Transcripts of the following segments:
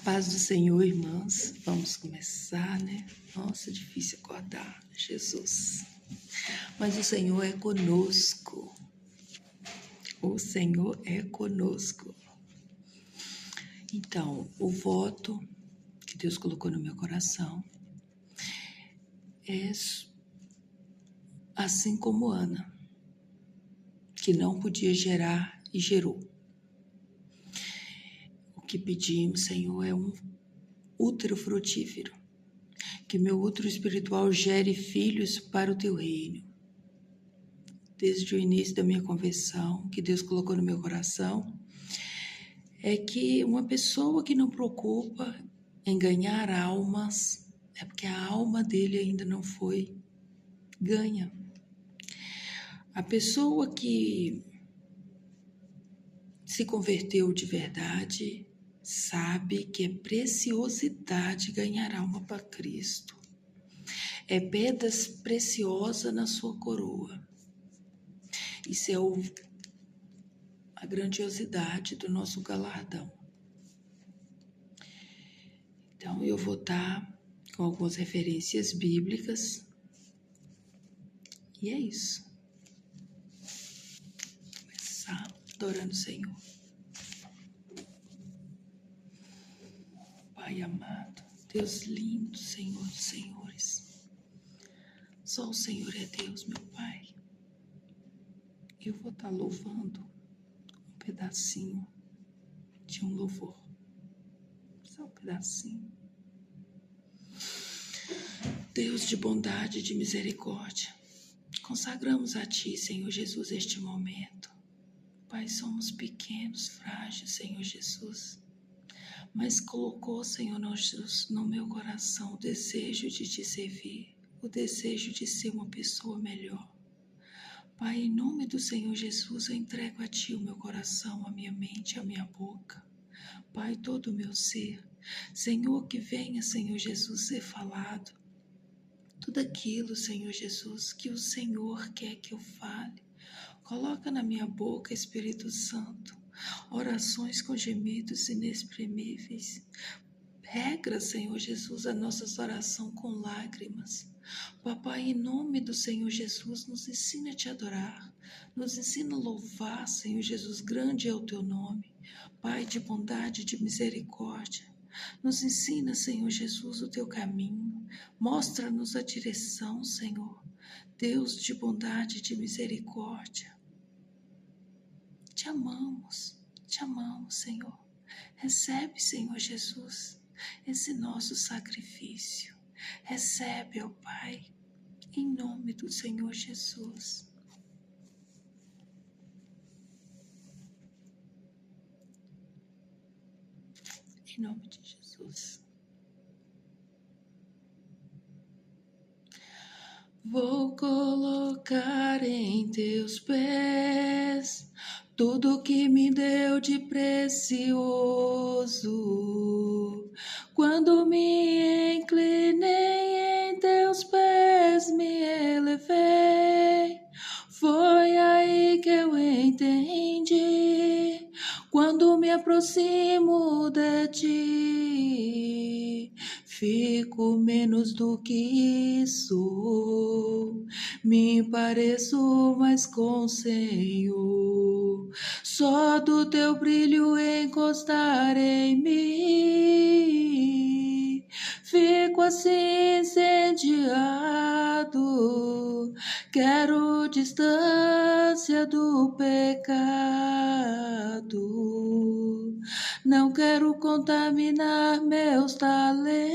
Paz do Senhor, irmãos. Vamos começar, né? Nossa, difícil acordar, Jesus. Mas o Senhor é conosco. O Senhor é conosco. Então, o voto que Deus colocou no meu coração é assim como Ana, que não podia gerar e gerou. O que pedimos, Senhor, é um útero frutífero, que meu útero espiritual gere filhos para o teu reino. Desde o início da minha conversão, que Deus colocou no meu coração, é que uma pessoa que não preocupa em ganhar almas, é porque a alma dele ainda não foi ganha. A pessoa que se converteu de verdade sabe que é preciosidade ganhar alma para Cristo. É pedras preciosas na sua coroa. Isso é a grandiosidade do nosso galardão. Então, eu vou estar com algumas referências bíblicas. E é isso. Vou começar adorando o Senhor. Pai amado, Deus lindo, Senhor dos senhores. Só o Senhor é Deus, meu Pai. Eu vou estar louvando um pedacinho de um louvor. Só um pedacinho. Deus de bondade e de misericórdia, consagramos a Ti, Senhor Jesus, este momento. Pai, somos pequenos, frágeis, Senhor Jesus, mas colocou, Senhor Jesus, no meu coração o desejo de Te servir, o desejo de ser uma pessoa melhor. Pai, em nome do Senhor Jesus, eu entrego a Ti o meu coração, a minha mente, a minha boca. Pai, todo o meu ser. Senhor, que venha, Senhor Jesus, ser falado. Tudo aquilo, Senhor Jesus, que o Senhor quer que eu fale. Coloca na minha boca, Espírito Santo, orações com gemidos inexprimíveis. Regra, Senhor Jesus, a nossa oração com lágrimas. Papai, em nome do Senhor Jesus, nos ensina a Te adorar. Nos ensina a louvar, Senhor Jesus, grande é o Teu nome. Pai de bondade e de misericórdia. Nos ensina, Senhor Jesus, o Teu caminho. Mostra-nos a direção, Senhor. Deus de bondade e de misericórdia. Te amamos, Senhor. Recebe, Senhor Jesus, esse nosso sacrifício. Recebe, ó Pai, em nome do Senhor Jesus. Em nome de Jesus. Vou colocar em Teus pés tudo que me deu de precioso. Quando me inclinei em Teus pés, me elevei. Foi aí que eu entendi. Quando me aproximo de Ti, fico menos do que isso, me pareço mais com o Senhor. Só do Teu brilho encostar em mim, fico assim incendiado. Quero distância do pecado. Não quero contaminar meus talentos.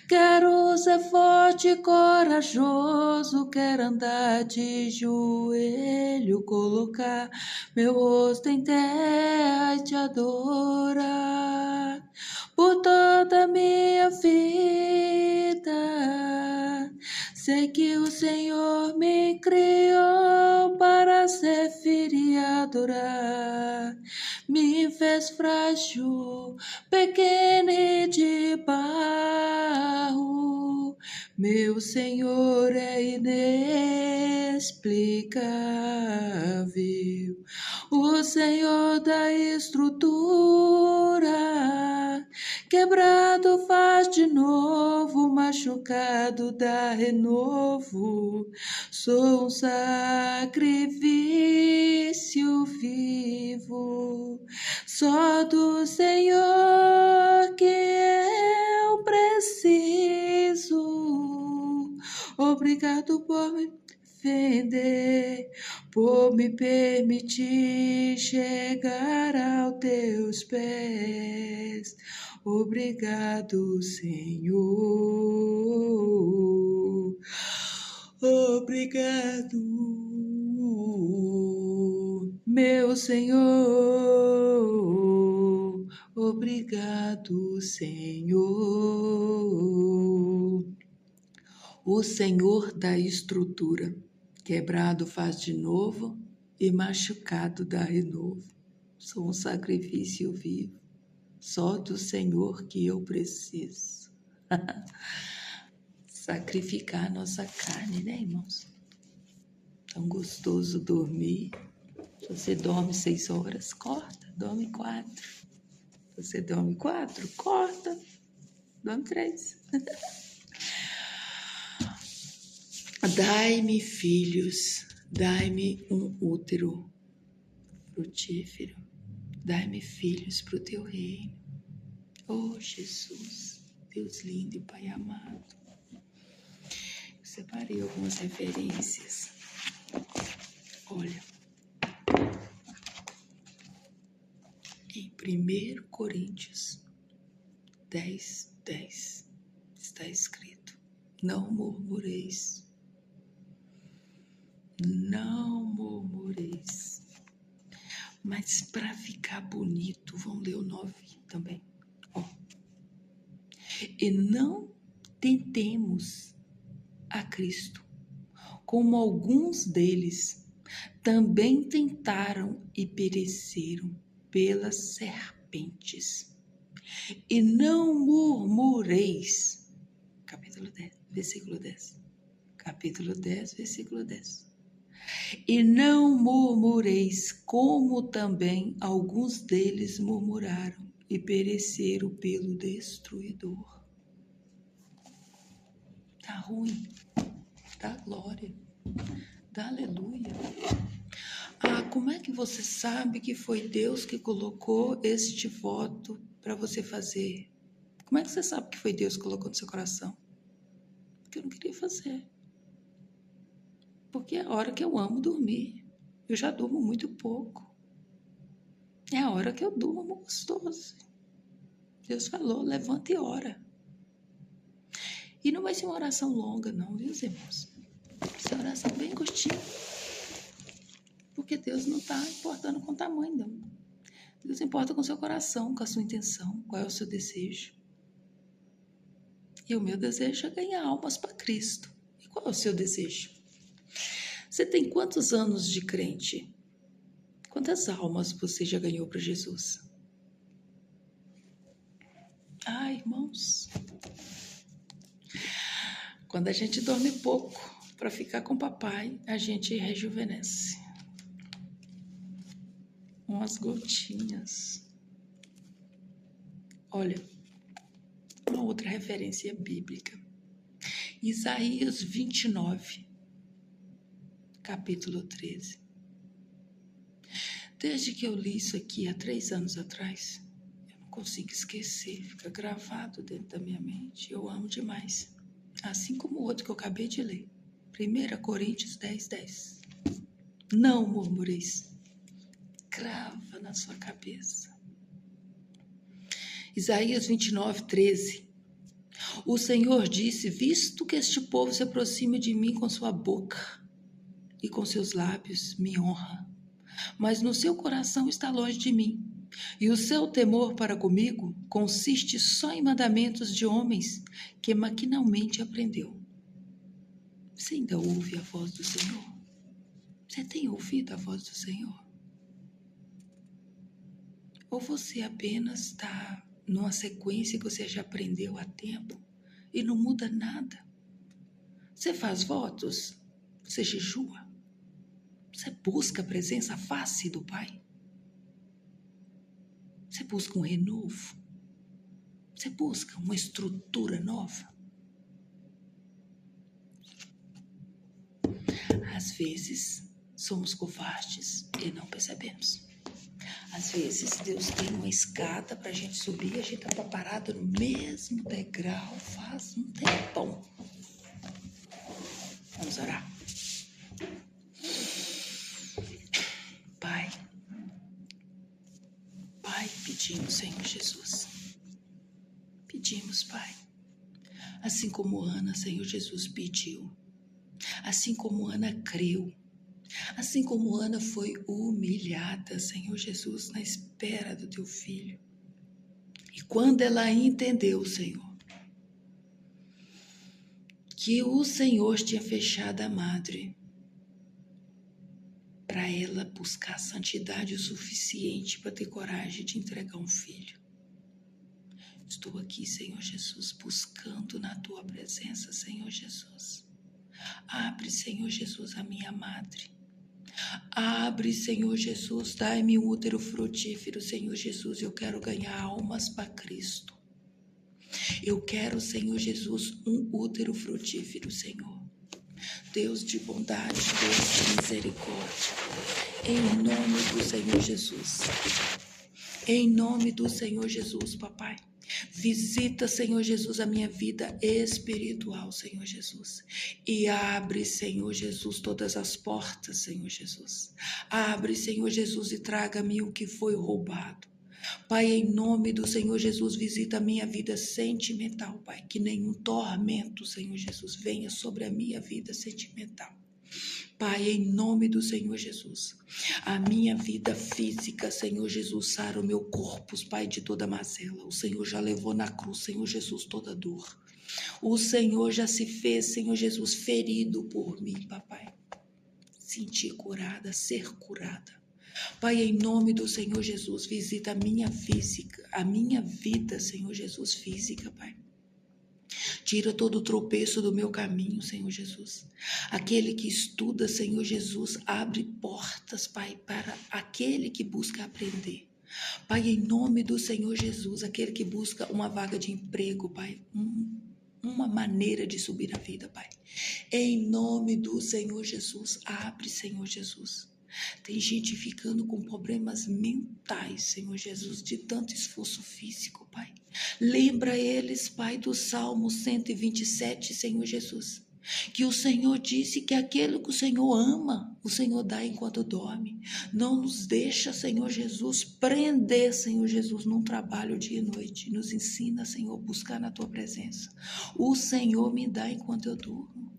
Quero ser forte e corajoso. Quero andar de joelho, colocar meu rosto em terra e Te adorar por toda a minha vida. Sei que o Senhor me criou para servir e adorar. Me fez frágil, pequeno e de barro. Meu Senhor é inexplicável. O Senhor da estrutura, quebrado faz de novo, machucado dá renovo. Sou um sacrifício vivo, só do Senhor que eu preciso. Obrigado por me defender, por me permitir chegar aos teus pés. Obrigado, Senhor. Obrigado, meu Senhor. Obrigado, Senhor. O Senhor da estrutura, quebrado faz de novo e machucado dá renovo. Sou um sacrifício vivo, só do Senhor que eu preciso. Sacrificar a nossa carne, né, irmãos? Tão gostoso dormir. Se você dorme 6 horas, corta, dorme 4. Se você dorme 4, corta, dorme 3. Dai-me filhos, dai-me um útero frutífero, dai-me filhos para o teu reino. Oh, Jesus, Deus lindo e Pai amado. Eu separei algumas referências. Olha, em 1 Coríntios 10:10 está escrito: não murmureis. Não murmureis. Mas para ficar bonito, vamos ler o 9 também. Ó. E não tentemos a Cristo, como alguns deles também tentaram e pereceram pelas serpentes. E não murmureis. Capítulo 10, versículo 10. Capítulo 10, versículo 10. E não murmureis, como também alguns deles murmuraram e pereceram pelo destruidor. Tá ruim, dá glória, dá aleluia. Ah, como é que você sabe que foi Deus que colocou este voto para você fazer? Como é que você sabe que foi Deus que colocou no seu coração? Porque eu não queria fazer. Porque é a hora que eu amo dormir. Eu já durmo muito pouco. É a hora que eu durmo gostoso. Deus falou, levanta e ora. E não vai ser uma oração longa, não, viu, irmãos? Vai ser uma oração bem curtinha. Porque Deus não está importando com o tamanho, não. Deus importa com o seu coração, com a sua intenção, qual é o seu desejo. E o meu desejo é ganhar almas para Cristo. E qual é o seu desejo? Você tem quantos anos de crente? Quantas almas você já ganhou para Jesus? Ah, irmãos, quando a gente dorme pouco para ficar com o papai, a gente rejuvenesce. Umas gotinhas. Olha, uma outra referência bíblica. Isaías 29, capítulo 13. Desde que eu li isso aqui há 3 anos atrás, eu não consigo esquecer, fica gravado dentro da minha mente. Eu amo demais. Assim como o outro que eu acabei de ler. 1 Coríntios 10:10. Não murmureis. Crava na sua cabeça. Isaías 29:13. O Senhor disse: visto que este povo se aproxima de mim com sua boca e com seus lábios me honra, mas no seu coração está longe de mim, e o seu temor para comigo consiste só em mandamentos de homens que maquinalmente aprendeu. Você ainda ouve a voz do Senhor? Você tem ouvido a voz do Senhor? Ou você apenas está numa sequência que você já aprendeu há tempo e não muda nada? Você faz votos? Você jejua? Você busca a presença, a face do Pai? Você busca um renovo? Você busca uma estrutura nova? Às vezes, somos covardes e não percebemos. Às vezes, Deus tem uma escada para a gente subir e a gente está parado no mesmo degrau faz um tempão. Vamos orar. Pai, pedimos, Senhor Jesus. Pedimos, Pai. Assim como Ana, Senhor Jesus, pediu. Assim como Ana creu. Assim como Ana foi humilhada, Senhor Jesus, na espera do teu filho. E quando ela entendeu, Senhor, que o Senhor tinha fechado a madre para ela buscar santidade o suficiente para ter coragem de entregar um filho. Estou aqui, Senhor Jesus, buscando na tua presença, Senhor Jesus. Abre, Senhor Jesus, a minha madre. Abre, Senhor Jesus, dai-me um útero frutífero, Senhor Jesus. Eu quero ganhar almas para Cristo. Eu quero, Senhor Jesus, um útero frutífero, Senhor. Deus de bondade, Deus de misericórdia. Em nome do Senhor Jesus. Em nome do Senhor Jesus, papai. Visita, Senhor Jesus, a minha vida espiritual, Senhor Jesus. E abre, Senhor Jesus, todas as portas, Senhor Jesus. Abre, Senhor Jesus, e traga-me o que foi roubado. Pai, em nome do Senhor Jesus, visita a minha vida sentimental, Pai. Que nenhum tormento, Senhor Jesus, venha sobre a minha vida sentimental. Pai, em nome do Senhor Jesus, a minha vida física, Senhor Jesus, sara o meu corpo, Pai, de toda mazela. O Senhor já levou na cruz, Senhor Jesus, toda dor. O Senhor já se fez, Senhor Jesus, ferido por mim, papai. Sentir curada, ser curada. Pai, em nome do Senhor Jesus, visita a minha física, a minha vida, Senhor Jesus, física, Pai. Tira todo o tropeço do meu caminho, Senhor Jesus. Aquele que estuda, Senhor Jesus, abre portas, Pai, para aquele que busca aprender. Pai, em nome do Senhor Jesus, aquele que busca uma vaga de emprego, Pai, uma maneira de subir na vida, Pai. Em nome do Senhor Jesus, abre, Senhor Jesus. Tem gente ficando com problemas mentais, Senhor Jesus, de tanto esforço físico, Pai. Lembra eles, Pai, do Salmo 127, Senhor Jesus, que o Senhor disse que aquele que o Senhor ama, o Senhor dá enquanto dorme. Não nos deixa, Senhor Jesus, prender, Senhor Jesus, num trabalho dia e noite. Nos ensina, Senhor, a buscar na Tua presença. O Senhor me dá enquanto eu durmo.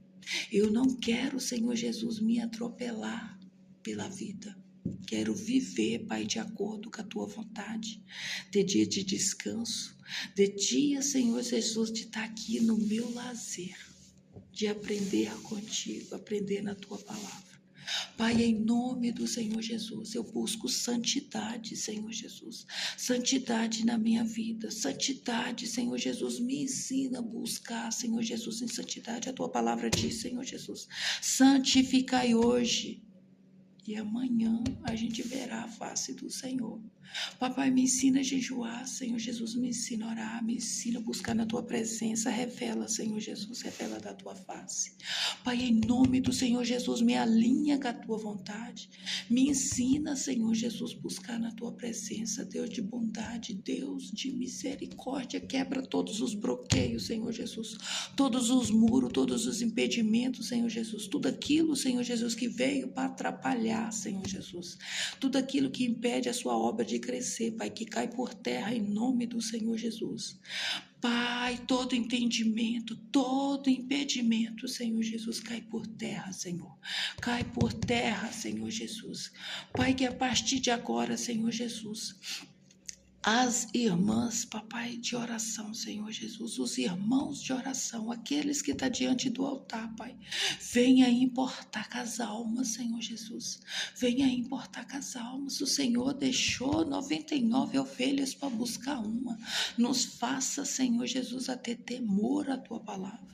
Eu não quero, Senhor Jesus, me atropelar pela vida. Quero viver, Pai, de acordo com a Tua vontade. Ter dia de descanso. De dia, Senhor Jesus, de estar aqui no meu lazer. De aprender contigo, aprender na Tua palavra. Pai, em nome do Senhor Jesus, eu busco santidade, Senhor Jesus. Santidade na minha vida. Santidade, Senhor Jesus, me ensina a buscar, Senhor Jesus, em santidade. A Tua palavra diz, Senhor Jesus, santificai hoje. E amanhã a gente verá a face do Senhor. Papai, me ensina a jejuar, Senhor Jesus, me ensina a orar, me ensina a buscar na Tua presença. Revela, Senhor Jesus, revela da Tua face. Pai, em nome do Senhor Jesus, me alinha com a Tua vontade. Me ensina, Senhor Jesus, buscar na Tua presença. Deus de bondade, Deus de misericórdia, quebra todos os bloqueios, Senhor Jesus. Todos os muros, todos os impedimentos, Senhor Jesus. Tudo aquilo, Senhor Jesus, que veio para atrapalhar, Senhor Jesus. Tudo aquilo que impede a Sua obra de crescer, Pai, que cai por terra em nome do Senhor Jesus. Pai, todo entendimento, todo impedimento, Senhor Jesus, cai por terra, Senhor. Cai por terra, Senhor Jesus. Pai, que a partir de agora, Senhor Jesus, as irmãs, papai, de oração, Senhor Jesus, os irmãos de oração, aqueles que estão diante do altar, pai, venha importar com as almas, Senhor Jesus, venha importar com as almas. O Senhor deixou 99 ovelhas para buscar uma. Nos faça, Senhor Jesus, a ter temor à tua palavra.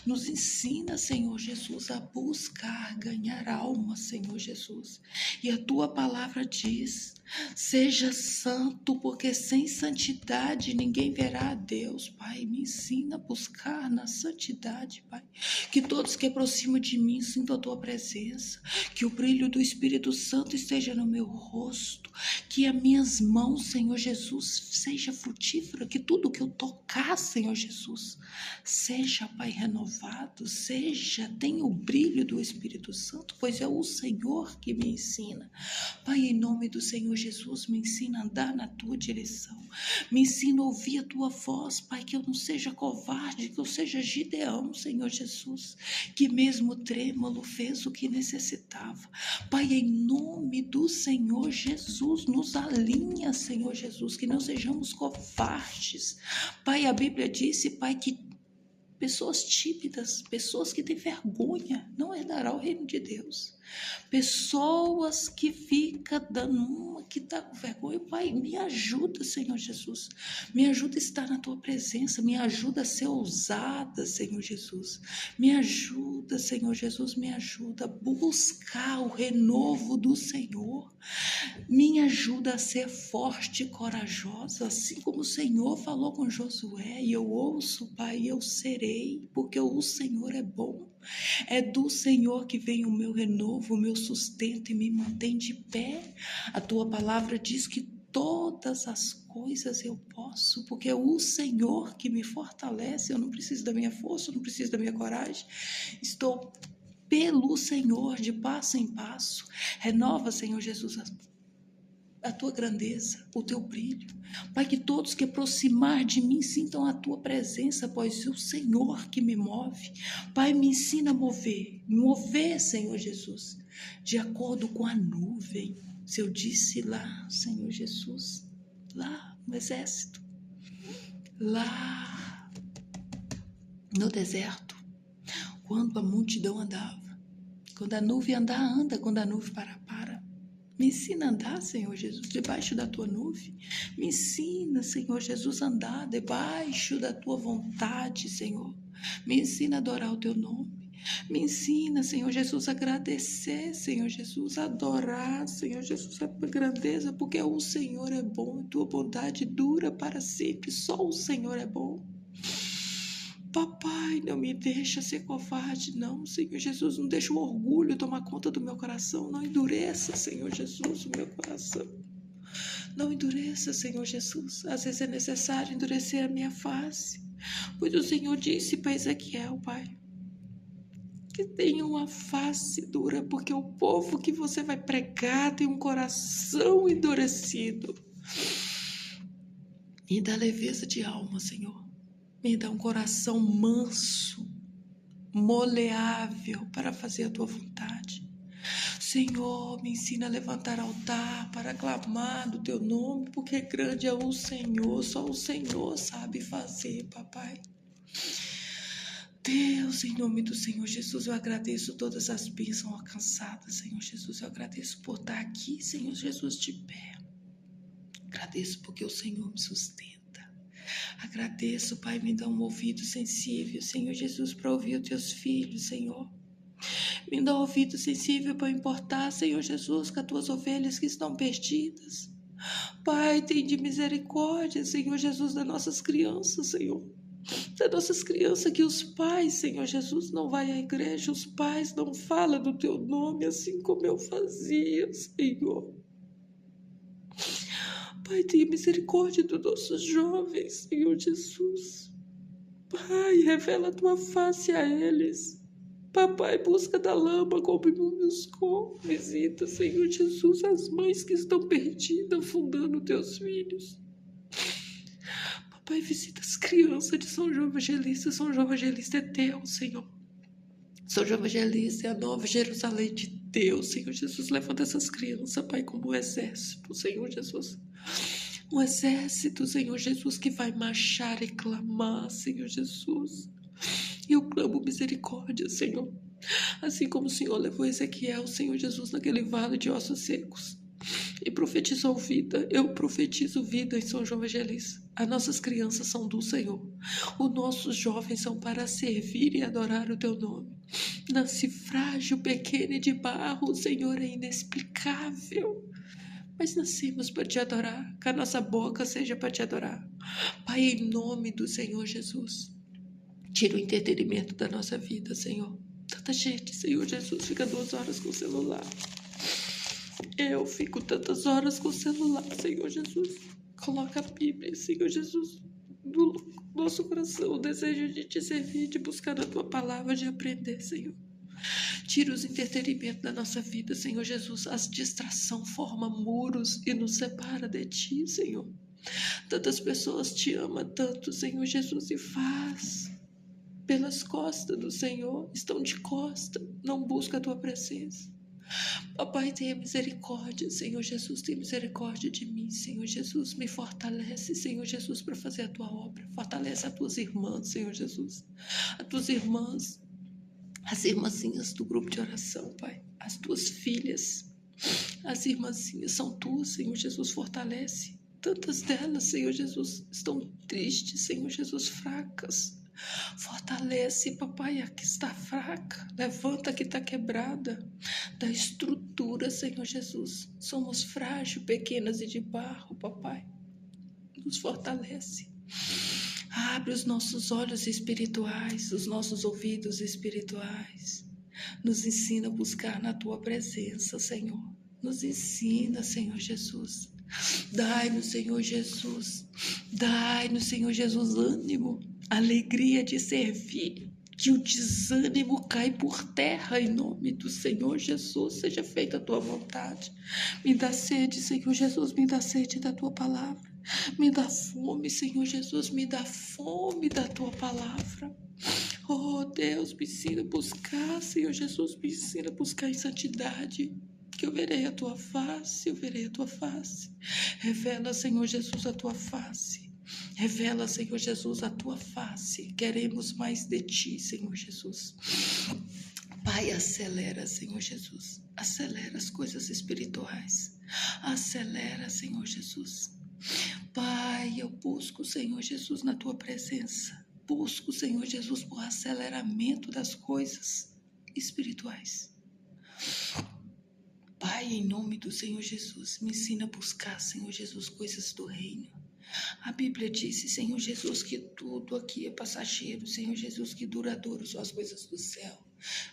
Nos ensina, Senhor Jesus, a buscar, ganhar alma, Senhor Jesus. E a tua palavra diz: seja santo, porque sem santidade ninguém verá a Deus, Pai. Me ensina a buscar na santidade, Pai. Que todos que aproximam de mim sintam a tua presença. Que o brilho do Espírito Santo esteja no meu rosto. Que as minhas mãos, Senhor Jesus, seja frutífera. Que tudo que eu tocar, Senhor Jesus, seja, Pai, renovado. Tenha o brilho do Espírito Santo, pois é o Senhor que me ensina. Pai, em nome do Senhor Jesus, me ensina a andar na tua direção. Me ensina a ouvir a tua voz, Pai, que eu não seja covarde, que eu seja Gideão, Senhor Jesus, que mesmo trêmulo fez o que necessitava. Pai, em nome do Senhor Jesus, nos alinha, Senhor Jesus, que não sejamos covardes. Pai, a Bíblia disse, Pai, que pessoas tímidas, pessoas que têm vergonha, não herdará o reino de Deus. Pessoas que ficam dando uma, que está com vergonha. Pai, me ajuda, Senhor Jesus. Me ajuda a estar na tua presença. Me ajuda a ser ousada, Senhor Jesus. Me ajuda, Senhor Jesus. Me ajuda a buscar o renovo do Senhor. Me ajuda a ser forte e corajosa, assim como o Senhor falou com Josué. E eu ouço, Pai, eu serei, porque o Senhor é bom. É do Senhor que vem o meu renovo, o meu sustento e me mantém de pé. A tua palavra diz que todas as coisas eu posso, porque é o Senhor que me fortalece. Eu não preciso da minha força, eu não preciso da minha coragem. Estou pelo Senhor, de passo em passo. Renova, Senhor Jesus, a tua grandeza, o teu brilho. Pai, que todos que aproximar de mim sintam a tua presença, pois é o Senhor que me move. Pai, me ensina a mover, Senhor Jesus, de acordo com a nuvem. Se eu disse lá, Senhor Jesus, lá no exército, lá no deserto, quando a multidão andava, quando a nuvem andar, anda, quando a nuvem parar, para. Me ensina a andar, Senhor Jesus, debaixo da tua nuvem. Me ensina, Senhor Jesus, a andar debaixo da tua vontade, Senhor. Me ensina a adorar o teu nome. Me ensina, Senhor Jesus, a agradecer, Senhor Jesus, a adorar, Senhor Jesus, a tua grandeza, porque o Senhor é bom e tua bondade dura para sempre. Só o Senhor é bom. Papai, não me deixa ser covarde, não, Senhor Jesus, não deixa o orgulho tomar conta do meu coração, não endureça, Senhor Jesus, o meu coração, não endureça, Senhor Jesus, às vezes é necessário endurecer a minha face, pois o Senhor disse para Ezequiel, Pai, que tenha uma face dura, porque o povo que você vai pregar tem um coração endurecido, e dá leveza de alma, Senhor. Me dá um coração manso, moleável para fazer a tua vontade. Senhor, me ensina a levantar altar para clamar do teu nome, porque grande é o Senhor, só o Senhor sabe fazer, papai. Deus, em nome do Senhor Jesus, eu agradeço todas as bênçãos alcançadas, Senhor Jesus. Eu agradeço por estar aqui, Senhor Jesus, de pé. Agradeço porque o Senhor me sustenta. Agradeço, Pai, me dá um ouvido sensível, Senhor Jesus, para ouvir os teus filhos, Senhor. Me dá um ouvido sensível para importar, Senhor Jesus, com as tuas ovelhas que estão perdidas. Pai, tem de misericórdia, Senhor Jesus, das nossas crianças, Senhor. Das nossas crianças que os pais, Senhor Jesus, não vai à igreja, os pais não falam do teu nome, assim como eu fazia, Senhor. Pai, tenha misericórdia dos nossos jovens, Senhor Jesus. Pai, revela a tua face a eles. Papai, busca da lama, como nos visita, Senhor Jesus, as mães que estão perdidas, afundando teus filhos. Papai, visita as crianças de São João Evangelista. São João Evangelista é teu, Senhor. São João Evangelista é a nova Jerusalém de Deus, Senhor Jesus. Levanta essas crianças, Pai, como um exército, Senhor Jesus. Um exército, Senhor Jesus, que vai marchar e clamar, Senhor Jesus. E eu clamo misericórdia, Senhor. Assim como o Senhor levou Ezequiel, Senhor Jesus, naquele vale de ossos secos e profetizou vida, eu profetizo vida em São João Evangelista. As nossas crianças são do Senhor. Os nossos jovens são para servir e adorar o Teu nome. Nasce frágil, pequeno e de barro, o Senhor é inexplicável. Mas nascemos para Te adorar, que a nossa boca seja para Te adorar. Pai, em nome do Senhor Jesus, tira o entretenimento da nossa vida, Senhor. Tanta gente, Senhor Jesus, fica 2 horas com o celular. Eu fico tantas horas com o celular, Senhor Jesus. Coloca a Bíblia, Senhor Jesus, no nosso coração, o desejo de Te servir, de buscar a Tua palavra, de aprender, Senhor. Tira os entretenimentos da nossa vida, Senhor Jesus. As distração forma muros e nos separa de Ti, Senhor. Tantas pessoas Te amam tanto, Senhor Jesus, e faz pelas costas do Senhor, estão de costa, não busca a Tua presença. Papai, tenha misericórdia, Senhor Jesus, tenha misericórdia de mim, Senhor Jesus, me fortalece, Senhor Jesus, para fazer a Tua obra, fortalece as Tuas irmãs, Senhor Jesus, as Tuas irmãs, as irmãzinhas do grupo de oração, Pai, as Tuas filhas, as irmãzinhas são Tuas, Senhor Jesus, fortalece, tantas delas, Senhor Jesus, estão tristes, Senhor Jesus, fracas. Fortalece, papai, a que está fraca, levanta a que está quebrada, da estrutura, Senhor Jesus. Somos frágeis, pequenas e de barro, papai. Nos fortalece. Abre os nossos olhos espirituais, os nossos ouvidos espirituais. Nos ensina a buscar na Tua presença, Senhor. Nos ensina, Senhor Jesus. Dai-nos, Senhor Jesus. Dai-nos, Senhor Jesus, ânimo, alegria de servir, que o desânimo cai por terra em nome do Senhor Jesus, seja feita a Tua vontade. Me dá sede, Senhor Jesus, me dá sede da Tua palavra. Me dá fome, Senhor Jesus, me dá fome da Tua palavra. Oh Deus, me ensina a buscar, Senhor Jesus, me ensina a buscar em santidade. Que eu verei a Tua face, eu verei a Tua face. Revela, Senhor Jesus, a Tua face. Revela, Senhor Jesus, a Tua face. Queremos mais de Ti, Senhor Jesus. Pai, acelera, Senhor Jesus. Acelera as coisas espirituais. Acelera, Senhor Jesus. Pai, eu busco, Senhor Jesus, na Tua presença. Busco, Senhor Jesus, por aceleramento das coisas espirituais. Pai, em nome do Senhor Jesus, me ensina a buscar, Senhor Jesus, coisas do reino. A Bíblia disse, Senhor Jesus, que tudo aqui é passageiro, Senhor Jesus, que duradouro são as coisas do céu.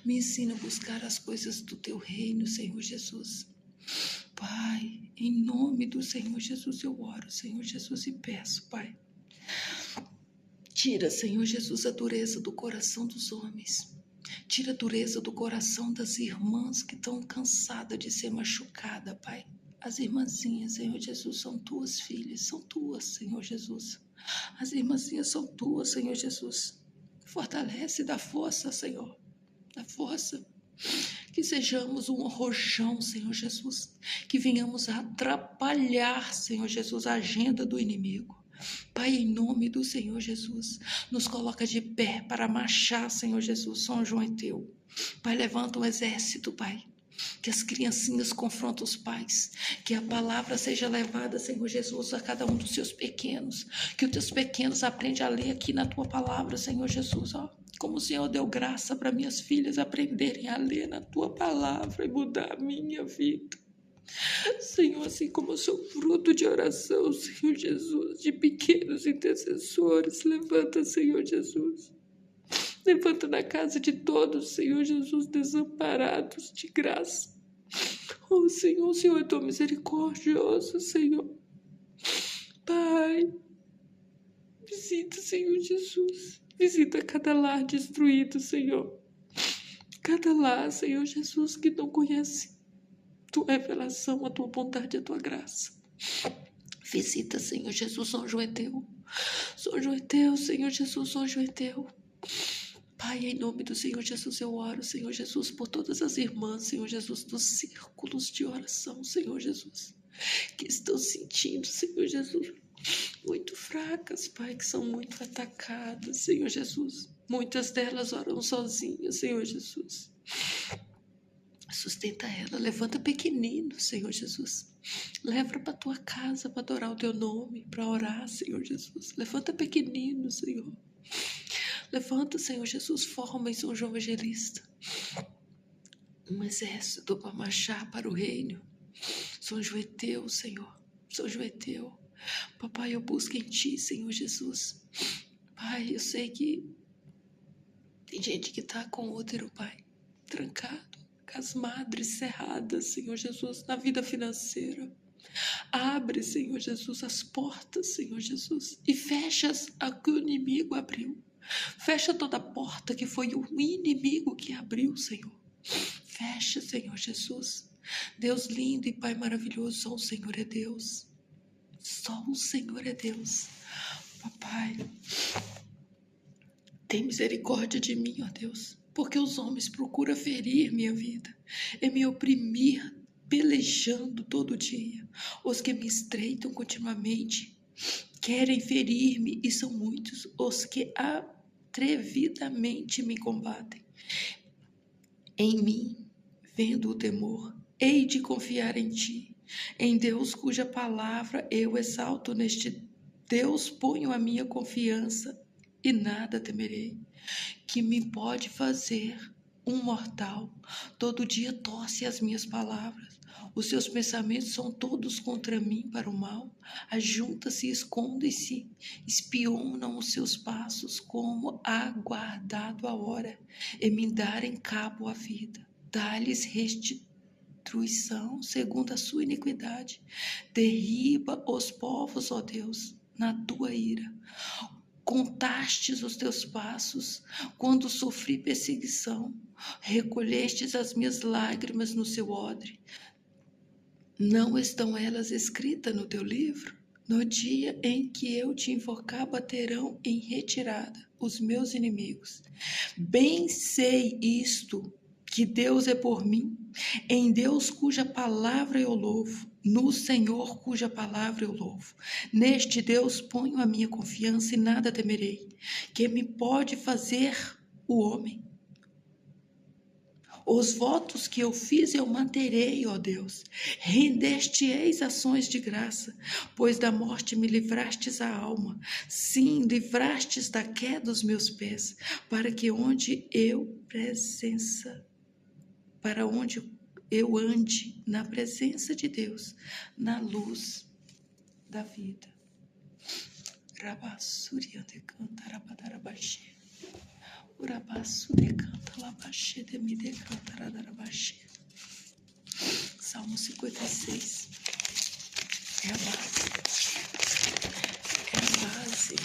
Me ensina a buscar as coisas do Teu reino, Senhor Jesus. Pai, em nome do Senhor Jesus, eu oro, Senhor Jesus, e peço, Pai. Tira, Senhor Jesus, a dureza do coração dos homens. Tira a dureza do coração das irmãs que estão cansadas de ser machucadas, Pai. As irmãzinhas, Senhor Jesus, são Tuas filhas, são Tuas, Senhor Jesus. As irmãzinhas são Tuas, Senhor Jesus. Fortalece, dá força, Senhor. Dá força. Que sejamos um rojão, Senhor Jesus. Que venhamos a atrapalhar, Senhor Jesus, a agenda do inimigo. Pai, em nome do Senhor Jesus, nos coloca de pé para marchar, Senhor Jesus. São João é Teu. Pai, levanta um exército, Pai. Que as criancinhas confrontem os pais. Que a palavra seja levada, Senhor Jesus, a cada um dos Seus pequenos. Que os Teus pequenos aprendam a ler aqui na Tua palavra, Senhor Jesus. Ó, como o Senhor deu graça para minhas filhas aprenderem a ler na Tua palavra e mudar a minha vida. Senhor, assim como eu sou fruto de oração, Senhor Jesus, de pequenos intercessores, levanta, Senhor Jesus. Levanta na casa de todos, Senhor Jesus, desamparados de graça. Oh, Senhor, o Senhor é tão misericordioso, Senhor. Pai, visita, Senhor Jesus. Visita cada lar destruído, Senhor. Cada lar, Senhor Jesus, que não conhece Tua revelação, a Tua bondade, a Tua graça. Visita, Senhor Jesus, São João é Teu. São João é Teu, Senhor Jesus, São João é Teu. Pai, em nome do Senhor Jesus, eu oro, Senhor Jesus, por todas as irmãs, Senhor Jesus, dos círculos de oração, Senhor Jesus, que estão sentindo, Senhor Jesus, fracas, Pai, que são muito atacadas, Senhor Jesus. Muitas delas oram sozinhas, Senhor Jesus. Sustenta ela, levanta pequenino, Senhor Jesus. Leva para a tua casa para adorar o teu nome, para orar, Senhor Jesus. Levanta pequenino, Senhor. Levanta, Senhor Jesus, forma em São João Evangelista um exército para marchar para o reino. São João é teu, Senhor. São João é teu. Papai, eu busco em ti, Senhor Jesus. Pai, eu sei que tem gente que está com o útero, Pai, trancado, com as madres cerradas, Senhor Jesus, na vida financeira. Abre, Senhor Jesus, as portas, Senhor Jesus, e fecha a que o inimigo abriu. Fecha toda porta que foi o inimigo que abriu, Senhor. Fecha, Senhor Jesus. Deus lindo e Pai maravilhoso, só o Senhor é Deus. Só o Senhor é Deus. Papai, tem misericórdia de mim, ó Deus, porque os homens procuram ferir minha vida e me oprimir, pelejando todo dia. Os que me estreitam continuamente querem ferir-me, e são muitos os que atrevidamente me combatem. Em mim, vendo o temor, hei de confiar em ti, em Deus cuja palavra eu exalto. Neste Deus ponho a minha confiança e nada temerei. Que me pode fazer um mortal? Todo dia torce as minhas palavras. Os seus pensamentos são todos contra mim para o mal. Ajuntam-se, escondem-se, espionam os seus passos, como aguardado a hora, e me darem cabo à vida. Dá-lhes restituição segundo a sua iniquidade. Derriba os povos, ó Deus, na tua ira. Contastes os teus passos quando sofri perseguição. Recolhestes as minhas lágrimas no seu odre. Não estão elas escritas no teu livro? No dia em que eu te invocar, baterão em retirada os meus inimigos. Bem sei isto, que Deus é por mim. Em Deus cuja palavra eu louvo. No Senhor cuja palavra eu louvo. Neste Deus ponho a minha confiança e nada temerei. Que me pode fazer o homem? Os votos que eu fiz eu manterei, ó Deus. Rendeste-eis ações de graça, pois da morte me livrastes a alma. Sim, livrastes da queda dos meus pés, para onde eu ande na presença de Deus, na luz da vida. Rabassurian de canta, rabadarabaxê. Urabaçu decanta, labaxê, de me decanta, radarabaxê. Salmo 56. É a base. É a base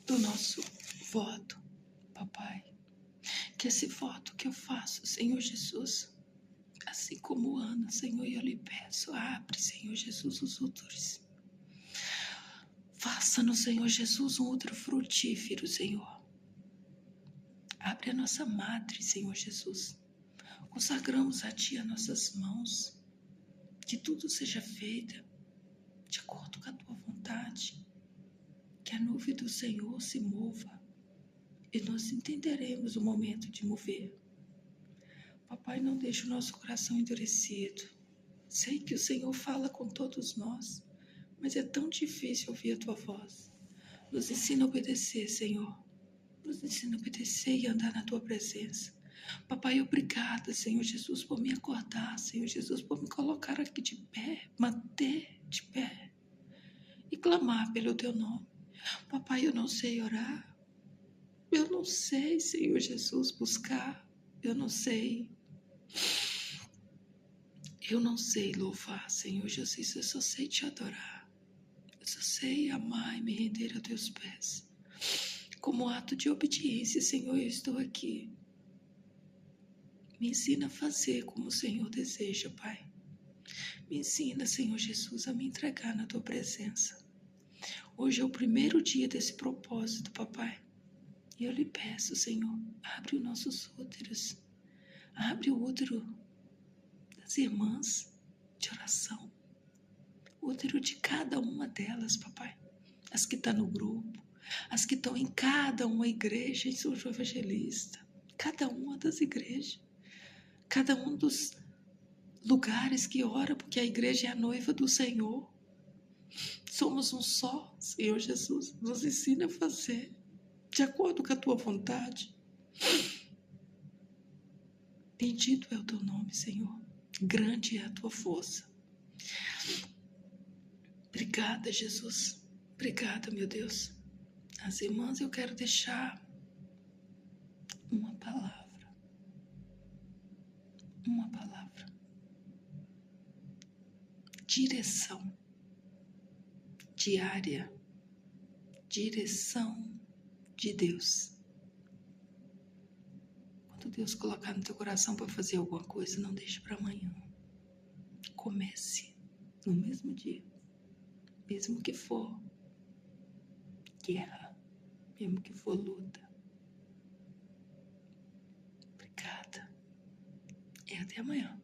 do nosso voto, papai. Que esse voto que eu faço, Senhor Jesus, assim como Ana, Senhor, eu lhe peço, abre, Senhor Jesus, os úteros. Faça no Senhor Jesus um útero frutífero, Senhor. Abre a nossa madre, Senhor Jesus. Consagramos a Ti as nossas mãos. Que tudo seja feito de acordo com a Tua vontade. Que a nuvem do Senhor se mova. E nós entenderemos o momento de mover. Papai, não deixe o nosso coração endurecido. Sei que o Senhor fala com todos nós, mas é tão difícil ouvir a Tua voz. Nos ensina a obedecer, Senhor. Nos ensina a obedecer e andar na Tua presença. Papai, obrigada, Senhor Jesus, por me acordar, Senhor Jesus, por me colocar aqui de pé, manter de pé e clamar pelo Teu nome. Papai, eu não sei orar. Eu não sei, Senhor Jesus, buscar. Eu não sei louvar, Senhor Jesus. Eu só sei Te adorar. Eu só sei amar e me render a Teus pés. Como ato de obediência, Senhor, eu estou aqui. Me ensina a fazer como o Senhor deseja, Pai. Me ensina, Senhor Jesus, a me entregar na Tua presença. Hoje é o primeiro dia desse propósito, Papai. E eu lhe peço, Senhor, abre os nossos úteros. Abre o útero das irmãs de oração. útero de cada uma delas, papai. As que estão no grupo, as que estão em cada uma igreja em São João Evangelista, cada uma das igrejas, cada um dos lugares que ora, porque a igreja é a noiva do Senhor. Somos um só, Senhor Jesus. Nos ensina a fazer de acordo com a tua vontade. Bendito é o teu nome, Senhor. Grande é a tua força. Obrigada, Jesus. Obrigada, meu Deus. As irmãs, eu quero deixar uma palavra. Uma palavra. Direção diária. Direção de Deus. Quando Deus colocar no teu coração para fazer alguma coisa, não deixe para amanhã. Comece no mesmo dia. Mesmo que for guerra, mesmo que for luta. Obrigada. E até amanhã.